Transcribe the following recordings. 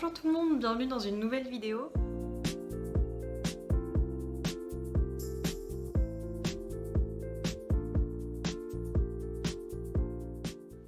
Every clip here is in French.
Bonjour tout le monde, bienvenue dans une nouvelle vidéo.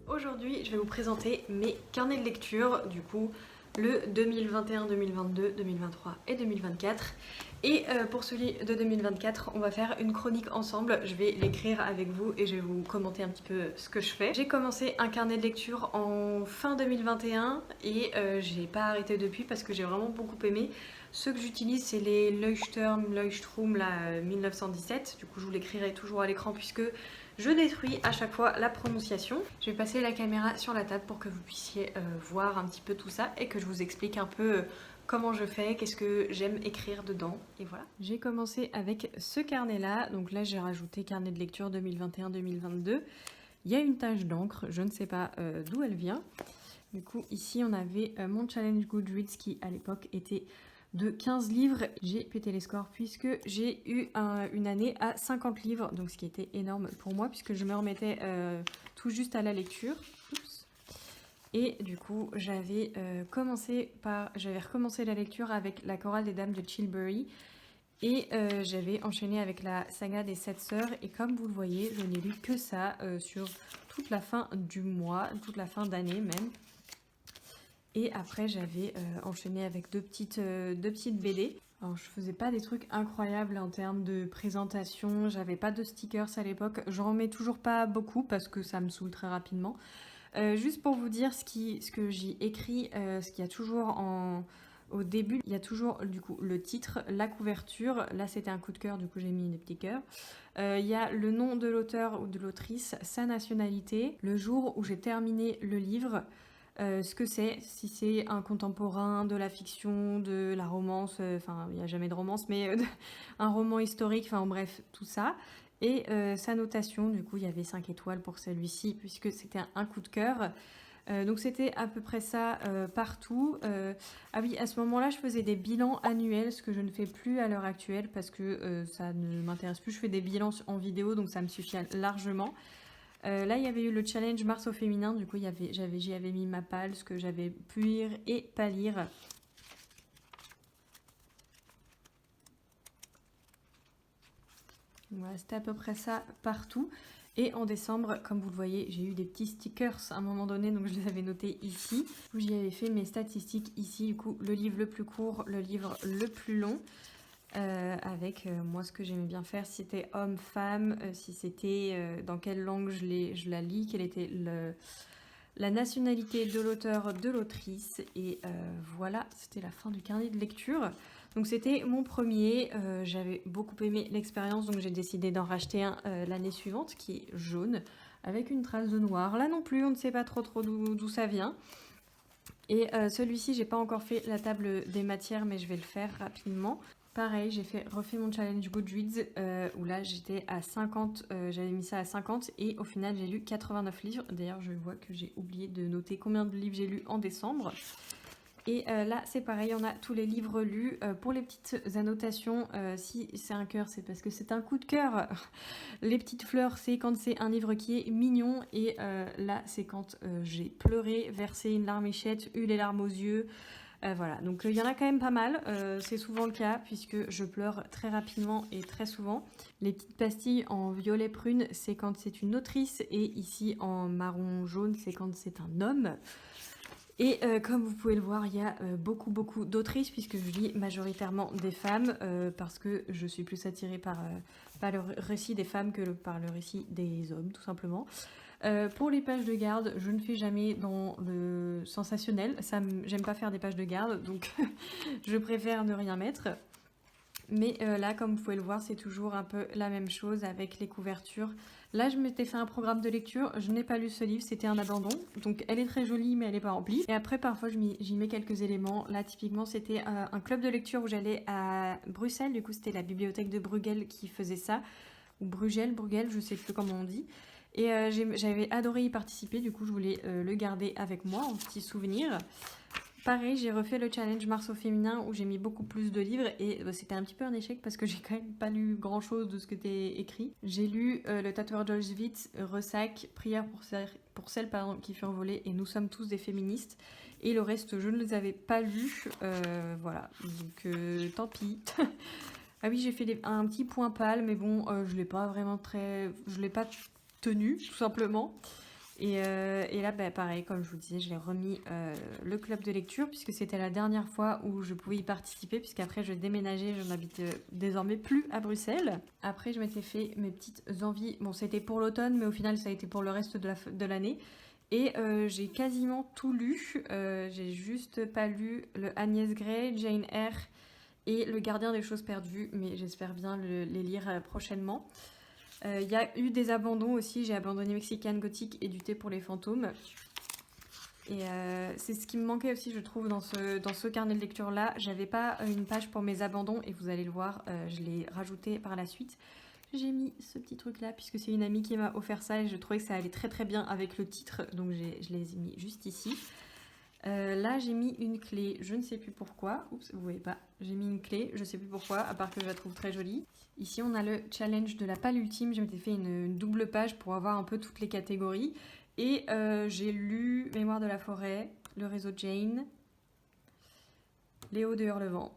Aujourd'hui, je vais vous présenter mes carnets de lecture, du coup, le 2021, 2022, 2023 et 2024. Et pour celui de 2024, on va faire une chronique ensemble. Je vais l'écrire avec vous et je vais vous commenter un petit peu ce que je fais. J'ai commencé un carnet de lecture en fin 2021 et j'ai pas arrêté depuis parce que j'ai vraiment beaucoup aimé. Ceux que j'utilise, c'est les Leuchtturm 1917. Du coup, je vous l'écrirai toujours à l'écran puisque je détruis à chaque fois la prononciation. Je vais passer la caméra sur la table pour que vous puissiez voir un petit peu tout ça et que je vous explique un peu comment je fais, qu'est-ce que j'aime écrire dedans, et voilà. J'ai commencé avec ce carnet-là, donc là j'ai rajouté carnet de lecture 2021-2022. Il y a une tache d'encre, je ne sais pas d'où elle vient. Du coup, ici on avait mon challenge Goodreads qui à l'époque était de 15 livres. J'ai pété les scores puisque j'ai eu une année à 50 livres, donc ce qui était énorme pour moi puisque je me remettais tout juste à la lecture. Oups. Et du coup, j'avais recommencé la lecture avec La chorale des dames de Chilbury et j'avais enchaîné avec la saga des 7 sœurs. Et comme vous le voyez, je n'ai lu que ça sur toute la fin du mois, toute la fin d'année même. Et après, j'avais enchaîné avec deux petites BD. Alors, je faisais pas des trucs incroyables en termes de présentation, j'avais pas de stickers à l'époque. J'en mets toujours pas beaucoup parce que ça me saoule très rapidement. Juste pour vous dire ce que j'ai écrit, ce qu'il y a toujours au début, il y a toujours du coup le titre, la couverture. Là c'était un coup de cœur, du coup j'ai mis des petits cœurs. Il y a le nom de l'auteur ou de l'autrice, sa nationalité, le jour où j'ai terminé le livre, ce que c'est, si c'est un contemporain, de la fiction, de la romance, enfin il n'y a jamais de romance, mais un roman historique, enfin bref, tout ça. Et sa notation, du coup il y avait 5 étoiles pour celui-ci puisque c'était un coup de cœur. Donc c'était à peu près ça partout. Ah oui, à ce moment-là, je faisais des bilans annuels, ce que je ne fais plus à l'heure actuelle parce que ça ne m'intéresse plus. Je fais des bilans en vidéo, donc ça me suffit largement. Là, il y avait eu le challenge Mars au féminin. Du coup, j'y avais mis ma palle, ce que j'avais pu lire et pas lire. Voilà, c'était à peu près ça partout. Et en décembre, comme vous le voyez, j'ai eu des petits stickers à un moment donné, donc je les avais notés ici. J'y avais fait mes statistiques ici, du coup, le livre le plus court, le livre le plus long. Avec moi ce que j'aimais bien faire, si c'était homme, femme, si c'était dans quelle langue je la lis, quelle était la nationalité de l'auteur, de l'autrice. Et voilà, c'était la fin du carnet de lecture. Donc c'était mon premier, j'avais beaucoup aimé l'expérience, donc j'ai décidé d'en racheter un l'année suivante qui est jaune avec une trace de noir. Là non plus, on ne sait pas trop d'où ça vient. Et celui-ci, j'ai pas encore fait la table des matières, mais je vais le faire rapidement. Pareil, j'ai refait mon challenge Goodreads où là j'étais à 50, j'avais mis ça à 50 et au final j'ai lu 89 livres. D'ailleurs, je vois que j'ai oublié de noter combien de livres j'ai lu en décembre. Et là c'est pareil, on a tous les livres lus. Pour les petites annotations, si c'est un cœur, c'est parce que c'est un coup de cœur. Les petites fleurs, c'est quand c'est un livre qui est mignon. Et là c'est quand j'ai pleuré, versé une larmichette, eu les larmes aux yeux. Voilà, donc il y en a quand même pas mal, c'est souvent le cas puisque je pleure très rapidement et très souvent. Les petites pastilles en violet prune, c'est quand c'est une autrice, et ici en marron jaune, c'est quand c'est un homme. Et comme vous pouvez le voir, il y a beaucoup d'autrices puisque je lis majoritairement des femmes parce que je suis plus attirée par le récit des femmes que par le récit des hommes, tout simplement. Pour les pages de garde, je ne fais jamais dans le sensationnel. J'aime pas faire des pages de garde, donc je préfère ne rien mettre. Mais là, comme vous pouvez le voir, c'est toujours un peu la même chose avec les couvertures. Là, je m'étais fait un programme de lecture. Je n'ai pas lu ce livre, c'était un abandon. Donc, elle est très jolie, mais elle n'est pas remplie. Et après, parfois, j'y mets quelques éléments. Là, typiquement, c'était un club de lecture où j'allais à Bruxelles. Du coup, c'était la bibliothèque de Bruegel qui faisait ça. Ou Bruegel, je sais plus comment on dit. Et j'avais adoré y participer. Du coup, je voulais le garder avec moi en petit souvenir. Pareil, j'ai refait le challenge Mars au féminin où j'ai mis beaucoup plus de livres et c'était un petit peu un échec parce que j'ai quand même pas lu grand chose de ce que t'es écrit. J'ai lu Le tatoueur d'Auschwitz, Ressac, Prière pour celles par exemple qui furent volées et Nous sommes tous des féministes. Et le reste, je ne les avais pas lus. Voilà, donc tant pis. Ah oui, j'ai fait un petit point pâle, mais bon, je l'ai pas vraiment je l'ai pas tenu, tout simplement. Et là, bah, pareil, comme je vous disais, j'ai remis le club de lecture, puisque c'était la dernière fois où je pouvais y participer, puisqu'après je déménageais, je n'habite désormais plus à Bruxelles. Après, je m'étais fait mes petites envies. Bon, c'était pour l'automne, mais au final, ça a été pour le reste de l'année. Et j'ai quasiment tout lu. J'ai juste pas lu le Agnès Grey, Jane Eyre et Le Gardien des choses perdues, mais j'espère bien les lire prochainement. Il y a eu des abandons aussi, j'ai abandonné Mexican Gothic et Du thé pour les fantômes. Et c'est ce qui me manquait aussi, je trouve, dans ce carnet de lecture là. J'avais pas une page pour mes abandons et vous allez le voir, je l'ai rajouté par la suite. J'ai mis ce petit truc là puisque c'est une amie qui m'a offert ça et je trouvais que ça allait très très bien avec le titre, donc je les ai mis juste ici. Là j'ai mis une clé, je ne sais plus pourquoi, oups vous voyez pas, j'ai mis une clé, je sais plus pourquoi, à part que je la trouve très jolie. Ici on a le challenge de la palle ultime, je m'étais fait une double page pour avoir un peu toutes les catégories. Et j'ai lu Mémoire de la forêt, Le réseau Jane, Léo de Hurlevent.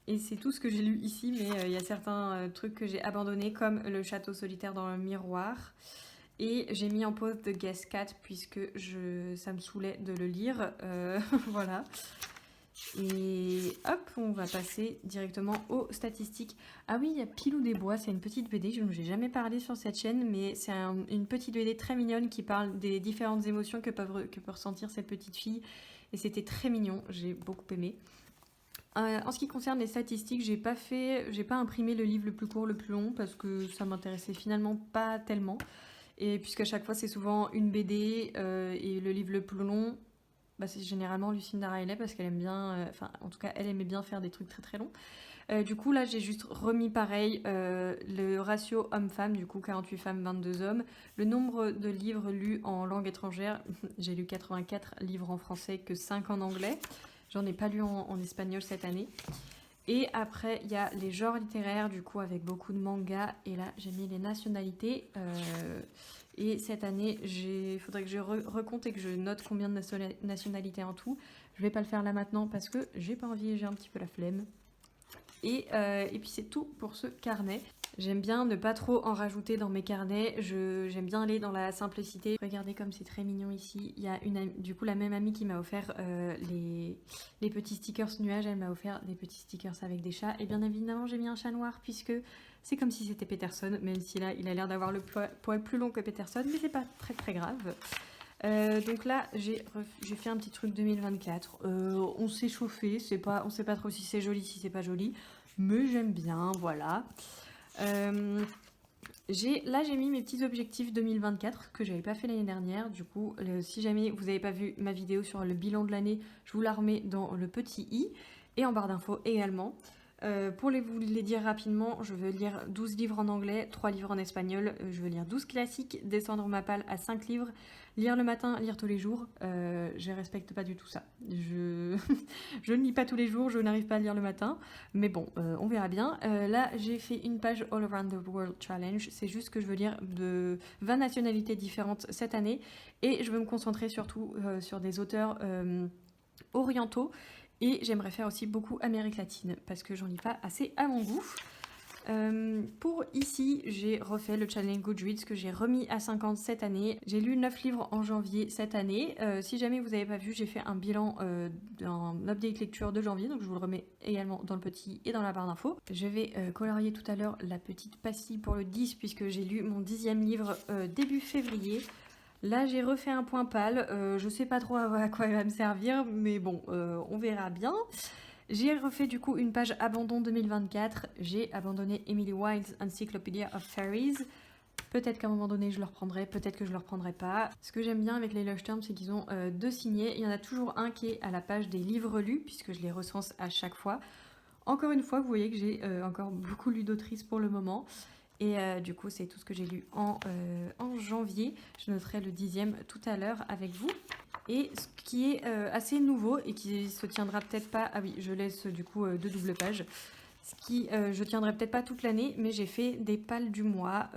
Et c'est tout ce que j'ai lu ici, mais il y a certains trucs que j'ai abandonnés, comme Le château solitaire dans le miroir. Et j'ai mis en pause The Guest Cat, puisque ça me saoulait de le lire. Voilà. Et hop, on va passer directement aux statistiques. Ah oui, il y a Pilou des Bois, c'est une petite BD, je n'ai jamais parlé sur cette chaîne, mais c'est une petite BD très mignonne qui parle des différentes émotions que peut ressentir cette petite fille. Et c'était très mignon, j'ai beaucoup aimé. En ce qui concerne les statistiques, j'ai pas imprimé le livre le plus court, le plus long, parce que ça m'intéressait finalement pas tellement. Et puisqu'à chaque fois c'est souvent une BD et le livre le plus long, bah, c'est généralement Lucinda Riley parce qu'elle aime bien, en tout cas elle aimait bien faire des trucs très très longs. Du coup là j'ai juste remis pareil le ratio homme-femme, du coup 48 femmes, 22 hommes. Le nombre de livres lus en langue étrangère, j'ai lu 84 livres en français, que 5 en anglais. J'en ai pas lu en espagnol cette année. Et après, il y a les genres littéraires, du coup, avec beaucoup de mangas. Et là, j'ai mis les nationalités. Et cette année, il faudrait que je recompte et que je note combien de nationalités en tout. Je vais pas le faire là maintenant parce que j'ai pas envie et j'ai un petit peu la flemme. Et puis c'est tout pour ce carnet. J'aime bien ne pas trop en rajouter dans mes carnets, j'aime bien aller dans la simplicité. Regardez comme c'est très mignon ici. Il y a du coup la même amie qui m'a offert les petits stickers nuages, elle m'a offert des petits stickers avec des chats. Et bien évidemment j'ai mis un chat noir puisque c'est comme si c'était Peterson, même si là il a l'air d'avoir le poil plus long que Peterson, mais c'est pas très très grave. Donc là j'ai fait un petit truc 2024, on s'est chauffé, on sait pas trop si c'est joli, si c'est pas joli, mais j'aime bien, voilà. J'ai mis mes petits objectifs 2024 que j'avais pas fait l'année dernière. Du coup, si jamais vous n'avez pas vu ma vidéo sur le bilan de l'année, je vous la remets dans le petit i et en barre d'infos également. Pour vous les dire rapidement, je veux lire 12 livres en anglais, 3 livres en espagnol, je veux lire 12 classiques, descendre ma palle à 5 livres, lire le matin, lire tous les jours. Je respecte pas du tout ça. Je ne lis pas tous les jours, je n'arrive pas à lire le matin, mais bon, on verra bien. Là, j'ai fait une page All Around the World Challenge, c'est juste que je veux lire de 20 nationalités différentes cette année, et je veux me concentrer surtout sur des auteurs orientaux. Et j'aimerais faire aussi beaucoup Amérique latine, parce que j'en lis pas assez à mon goût. Pour ici, j'ai refait le challenge Goodreads que j'ai remis à 50 cette année. J'ai lu 9 livres en janvier cette année. Si jamais vous n'avez pas vu, j'ai fait un bilan d'un update lecture de janvier, donc je vous le remets également dans le petit et dans la barre d'infos. Je vais colorier tout à l'heure la petite pastille pour le 10, puisque j'ai lu mon 10e livre début février. Là, j'ai refait un point pâle. Je sais pas trop à quoi il va me servir, mais bon, on verra bien. J'ai refait du coup une page abandon 2024. J'ai abandonné Emily Wilde's Encyclopedia of Fairies. Peut-être qu'à un moment donné, je le reprendrai, peut-être que je le reprendrai pas. Ce que j'aime bien avec les Lush Terms, c'est qu'ils ont 2 signés. Il y en a toujours un qui est à la page des livres lus, puisque je les recense à chaque fois. Encore une fois, vous voyez que j'ai encore beaucoup lu d'autrices pour le moment. Et du coup, c'est tout ce que j'ai lu en janvier. Je noterai le 10e tout à l'heure avec vous. Et ce qui est assez nouveau et qui se tiendra peut-être pas... Ah oui, je laisse du coup 2 doubles pages. Ce qui, je tiendrai peut-être pas toute l'année, mais j'ai fait des pales du mois.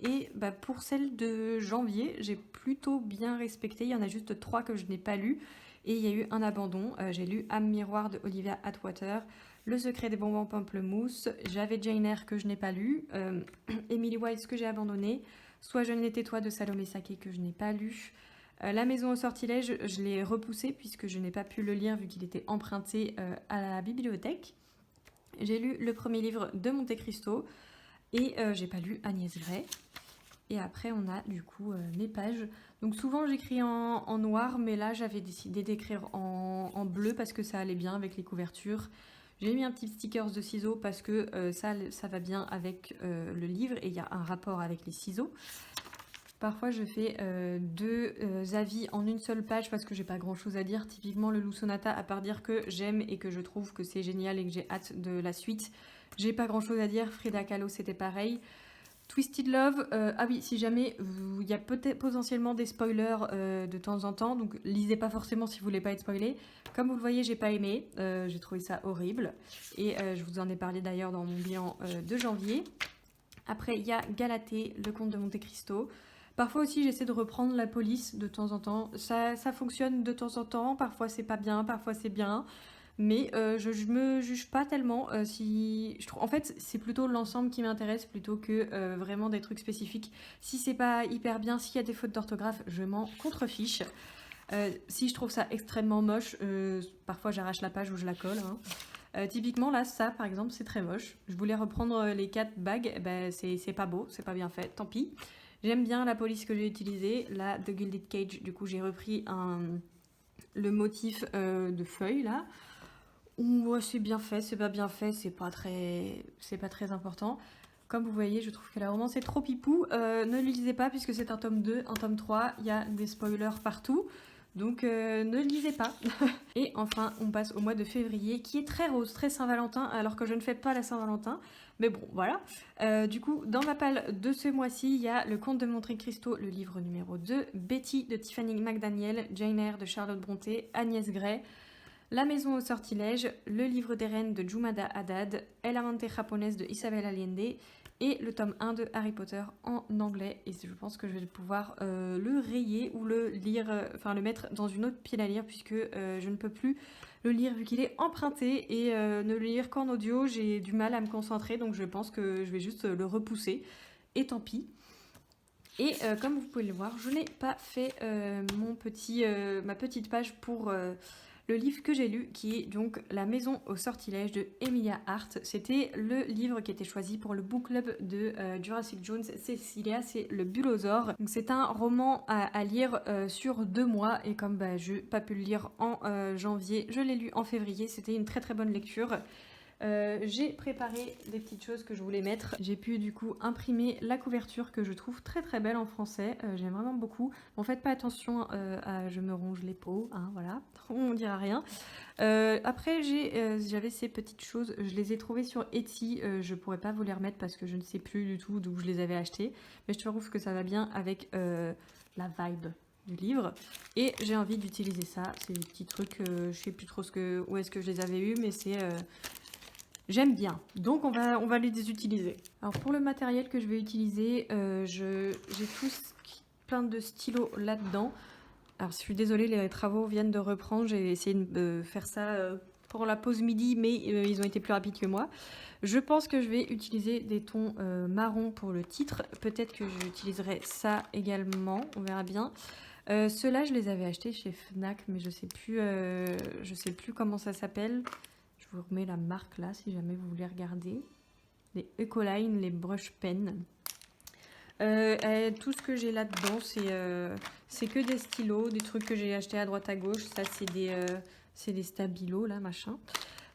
Et pour celle de janvier, j'ai plutôt bien respecté. Il y en a juste 3 que je n'ai pas lues. Et il y a eu un abandon. J'ai lu Âme miroir de Olivia Atwater, Le secret des bonbons pamplemousse. J'avais Jane Eyre que je n'ai pas lu. Emily White que j'ai abandonné. Soit je n'étais toi de Salomé Saké que je n'ai pas lu. La maison au sortilège, je l'ai repoussé puisque je n'ai pas pu le lire vu qu'il était emprunté à la bibliothèque. J'ai lu le premier livre de Monte Cristo et j'ai pas lu Agnès Gray. Et après, on a du coup mes pages. Donc souvent, j'écris en noir, mais là, j'avais décidé d'écrire en bleu parce que ça allait bien avec les couvertures. J'ai mis un petit sticker de ciseaux parce que ça va bien avec le livre et il y a un rapport avec les ciseaux. Parfois, je fais 2 avis en une seule page parce que j'ai pas grand chose à dire. Typiquement, le Loup Sonata, à part dire que j'aime et que je trouve que c'est génial et que j'ai hâte de la suite, j'ai pas grand chose à dire. Frida Kahlo, c'était pareil. Twisted Love, ah oui, si jamais il y a peut-être potentiellement des spoilers de temps en temps, donc lisez pas forcément si vous voulez pas être spoilé. Comme vous le voyez, j'ai pas aimé, j'ai trouvé ça horrible et je vous en ai parlé d'ailleurs dans mon bilan de janvier. Après, il y a Galatée, le comte de Monte Cristo. Parfois aussi, j'essaie de reprendre La police de temps en temps. Ça fonctionne de temps en temps. Parfois, c'est pas bien, parfois, c'est bien. Mais je me juge pas tellement. En fait, c'est plutôt l'ensemble qui m'intéresse plutôt que vraiment des trucs spécifiques. Si c'est pas hyper bien, s'il y a des fautes d'orthographe, je m'en contrefiche. Si je trouve ça extrêmement moche, parfois j'arrache la page ou je la colle. Typiquement, là, ça, par exemple, c'est très moche. Je voulais reprendre les 4 bagues. C'est pas beau, c'est pas bien fait, tant pis. J'aime bien la police que j'ai utilisée. Là, The Gilded Cage, du coup, j'ai repris le motif de feuilles, là. Ouais, c'est bien fait, c'est pas bien fait, c'est pas très important. Comme vous voyez, je trouve que la romance est trop pipou. Ne le lisez pas puisque c'est un tome 2, un tome 3, il y a des spoilers partout. Donc ne le lisez pas. Et enfin, on passe au mois de février qui est très rose, très Saint-Valentin, alors que je ne fais pas la Saint-Valentin. Mais bon, voilà. Du coup, dans ma palle de ce mois-ci, il y a Le Comte de Monte Cristo, le livre numéro 2, Betty de Tiffany McDaniel, Jane Eyre de Charlotte Brontë, Agnès Gray, La maison au sortilège, Le livre des reines de Jumada Haddad, El amante japonaise de Isabel Allende et le tome 1 de Harry Potter en anglais. Et je pense que je vais pouvoir le rayer ou le lire, le mettre dans une autre pile à lire puisque je ne peux plus le lire vu qu'il est emprunté et ne le lire qu'en audio, j'ai du mal à me concentrer donc je pense que je vais juste le repousser et tant pis. Et comme vous pouvez le voir, je n'ai pas fait ma petite page pour le livre que j'ai lu, qui est donc La maison au sortilège de Emilia Hart. C'était le livre qui était choisi pour le book club de Jurassic Jones Cecilia, c'est le Bulosaure. Donc c'est un roman à lire sur 2 mois et comme je n'ai pas pu le lire en janvier, je l'ai lu en février. C'était une très très bonne lecture. J'ai préparé des petites choses que je voulais mettre. J'ai pu du coup imprimer la couverture que je trouve très très belle en français. J'aime vraiment beaucoup. Bon, faites pas attention à je me ronge les peaux, hein, voilà, on dira rien. Après j'avais ces petites choses, je les ai trouvées sur Etsy. Je pourrais pas vous les remettre parce que je ne sais plus du tout d'où je les avais achetées. Mais je trouve que ça va bien avec la vibe du livre et j'ai envie d'utiliser ça. C'est des petits trucs, je sais plus trop où est-ce que je les avais eus, mais c'est... J'aime bien, donc on va les utiliser. Alors pour le matériel que je vais utiliser, j'ai plein de stylos là-dedans. Alors je suis désolée, les travaux viennent de reprendre, j'ai essayé de faire ça pour la pause midi, mais ils ont été plus rapides que moi. Je pense que je vais utiliser des tons marron pour le titre, peut-être que j'utiliserai ça également, on verra bien. Ceux-là, je les avais achetés chez Fnac, mais je sais plus comment ça s'appelle. Je vous remets la marque là si jamais vous voulez regarder. Les Ecoline, les brush pen. Tout ce que j'ai là-dedans, c'est que des stylos, des trucs que j'ai achetés à droite à gauche. Ça, c'est des stabilos là, machin.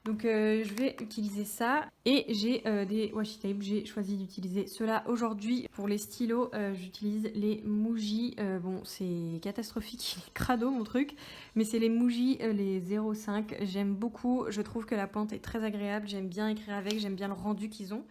Donc je vais utiliser ça et j'ai des washi tape. J'ai choisi d'utiliser ceux-là aujourd'hui. Pour les stylos, j'utilise les Muji. Bon, c'est catastrophique, crado mon truc, mais c'est les Muji, les 0,5. J'aime beaucoup. Je trouve que la pointe est très agréable. J'aime bien écrire avec. J'aime bien le rendu qu'ils ont.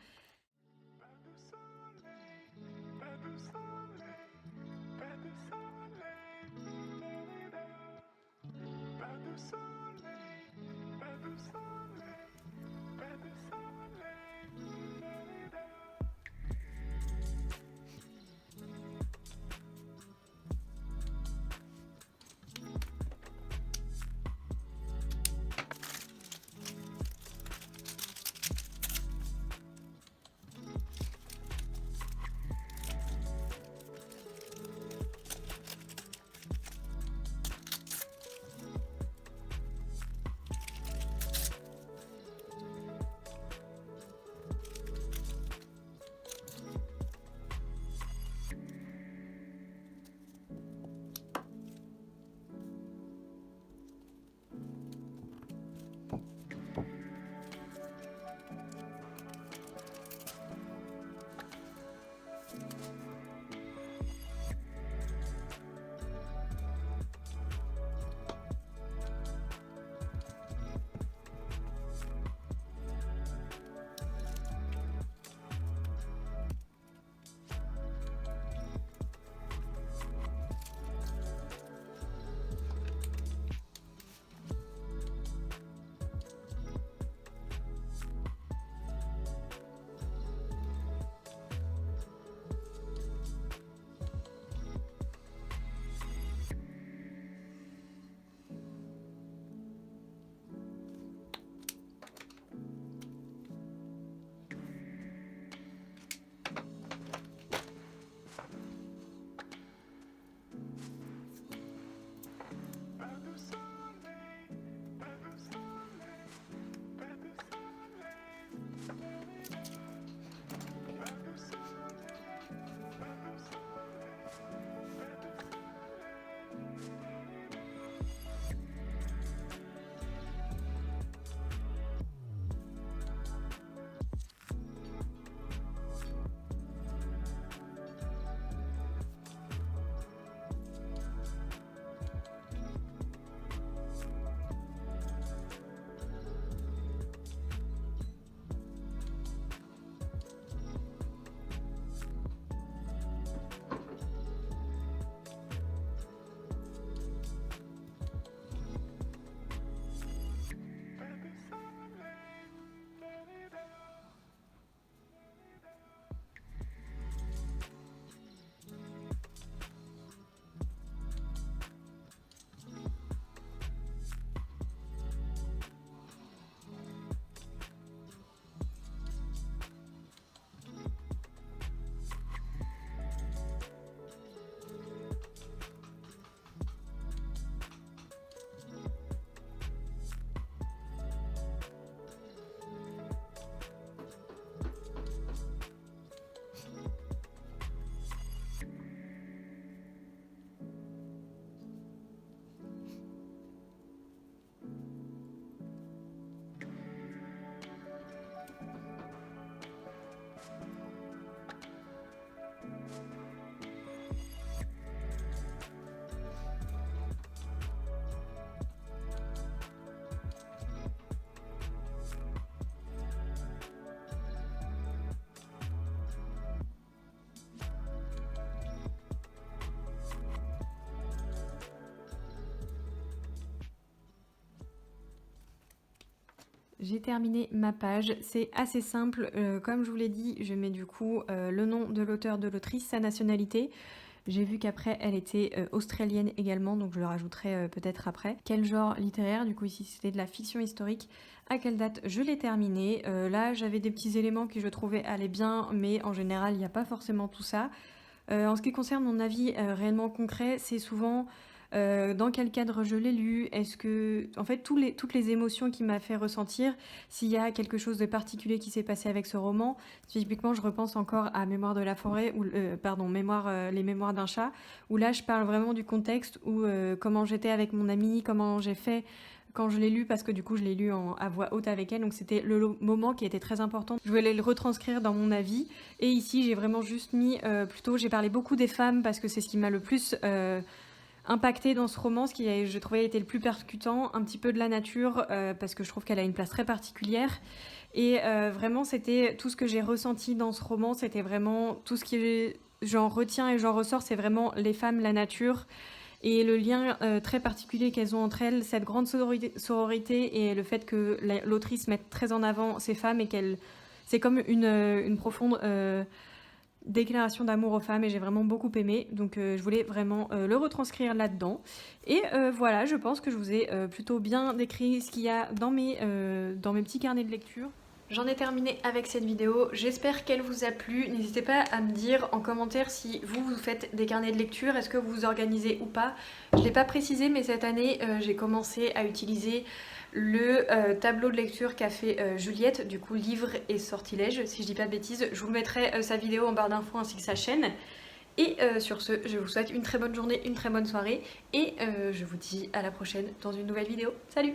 J'ai terminé ma page, c'est assez simple, comme je vous l'ai dit, je mets du coup le nom de l'auteur, de l'autrice, sa nationalité. J'ai vu qu'après elle était australienne également, donc je le rajouterai peut-être après. Quel genre littéraire, du coup ici c'était de la fiction historique. À quelle date je l'ai terminé. Là j'avais des petits éléments que je trouvais allaient bien, mais en général il n'y a pas forcément tout ça. En ce qui concerne mon avis réellement concret, c'est souvent dans quel cadre je l'ai lu, est-ce que... En fait, toutes les émotions qui m'a fait ressentir, s'il y a quelque chose de particulier qui s'est passé avec ce roman, typiquement je repense encore à Mémoire de la forêt, ou les mémoires d'un chat, où là je parle vraiment du contexte, où comment j'étais avec mon amie, comment j'ai fait quand je l'ai lu, parce que du coup je l'ai lu à voix haute avec elle, donc c'était le moment qui était très important. Je voulais le retranscrire dans mon avis, et ici j'ai vraiment juste mis, j'ai parlé beaucoup des femmes, parce que c'est ce qui m'a le plus impacté dans ce roman, ce qui je trouvais était le plus percutant, un petit peu de la nature, parce que je trouve qu'elle a une place très particulière. Et vraiment, c'était tout ce que j'ai ressenti dans ce roman, c'était vraiment tout ce que j'en retiens et j'en ressors, c'est vraiment les femmes, la nature, et le lien très particulier qu'elles ont entre elles, cette grande sororité et le fait que l'autrice mette très en avant ces femmes et qu'elle... C'est comme une profonde... déclaration d'amour aux femmes, et j'ai vraiment beaucoup aimé, donc je voulais vraiment le retranscrire là-dedans. Et voilà, je pense que je vous ai plutôt bien décrit ce qu'il y a dans mes petits carnets de lecture. J'en ai terminé avec cette vidéo, j'espère qu'elle vous a plu. N'hésitez pas à me dire en commentaire si vous faites des carnets de lecture, est-ce que vous vous organisez ou pas. Je ne l'ai pas précisé, mais cette année j'ai commencé à utiliser le tableau de lecture qu'a fait Juliette, du coup livre et sortilège, si je dis pas de bêtises. Je vous mettrai sa vidéo en barre d'infos ainsi que sa chaîne. Et sur ce, je vous souhaite une très bonne journée, une très bonne soirée, et je vous dis à la prochaine dans une nouvelle vidéo. Salut!